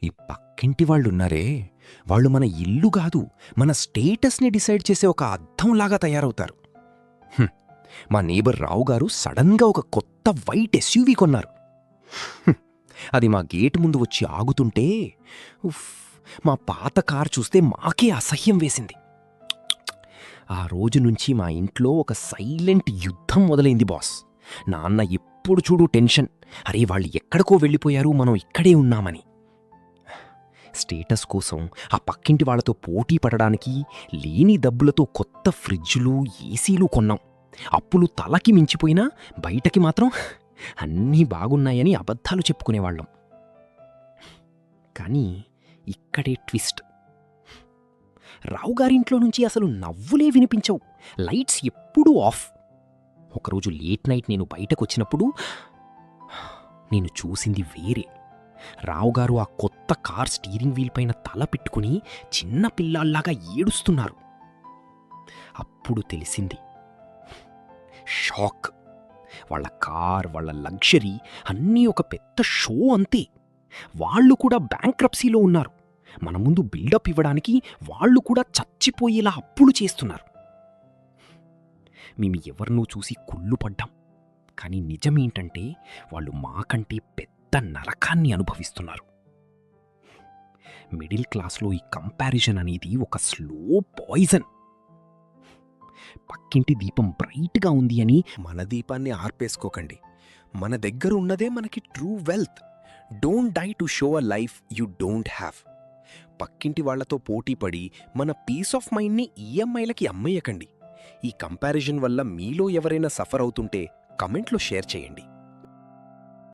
ఈ పక్కింటి వాళ్ళున్నారే, వాళ్ళు మన ఇల్లు గాదు, మన స్టేటస్ని డిసైడ్ చేసే ఒక అద్దంలాగా తయారవుతారు. మా నేబర్ రావు గారు సడన్గా ఒక కొత్త వైట్ ఎస్యూవీ కొన్నారు. అది మా గేటు ముందు వచ్చి ఆగుతుంటే ఉఫ్, మా పాత కార్ చూస్తే మాకే అసహ్యం వేసింది. ఆ రోజు నుంచి మా ఇంట్లో ఒక సైలెంట్ యుద్ధం మొదలైంది బాస్. నాన్న ఎప్పుడు చూడు టెన్షన్, అరే వాళ్ళు ఎక్కడికో వెళ్ళిపోయారు, మనం ఇక్కడే ఉన్నామని. స్టేటస్ కోసం ఆ పక్కింటి వాళ్లతో పోటీ పడడానికి లేని డబ్బులతో కొత్త ఫ్రిడ్జులు, ఏసీలు కొన్నాం. అప్పులు తలకి మించిపోయినా బయటకి మాత్రం అన్నీ బాగున్నాయని అబద్ధాలు చెప్పుకునేవాళ్ళం. కానీ ఇక్కడే ట్విస్ట్. రావుగారింట్లో నుంచి అసలు నవ్వులే వినిపించవు, లైట్స్ ఎప్పుడూ ఆఫ్. ఒకరోజు లేట్ నైట్ నేను బయటకొచ్చినప్పుడు నేను చూసింది వేరే. రావుగారు ఆ కొత్త కార్ స్టీరింగ్ వీల్ పైన తల పెట్టుకుని చిన్న పిల్లాల్లాగా ఏడుస్తున్నారు. అప్పుడు తెలిసింది, షాక్. వాళ్ళ కార్, వాళ్ళ లగ్జరీ అన్నీ ఒక పెద్ద షో అంతే. వాళ్ళు కూడా బ్యాంక్రప్సీలో ఉన్నారు. మన ముందు బిల్డప్ ఇవ్వడానికి వాళ్ళు కూడా చచ్చిపోయేలా అప్పులు చేస్తున్నారు. మేము ఎవరినూ చూసి కుళ్ళు పడ్డాం. కానీ నిజమేంటంటే వాళ్ళు మాకంటే పెద్ద నరకాన్ని అనుభవిస్తున్నారు. మిడిల్ క్లాస్లో ఈ కంపారిజన్ అనేది ఒక స్లో పాయిజన్. పక్కింటి దీపం బ్రైట్గా ఉంది అని మన దీపాన్ని ఆర్పేసుకోకండి. మన దగ్గర ఉన్నదే మనకి true wealth. Don't die to show a life you don't have. పక్కింటి వాళ్లతో పోటీపడి మన పీస్ ఆఫ్ మైండ్ని ఈఎంఐలకి అమ్మేయకండి. ఈ కంపారిజన్ వల్ల మీలో ఎవరైనా సఫర్ అవుతుంటే కమెంట్లో షేర్ చేయండి.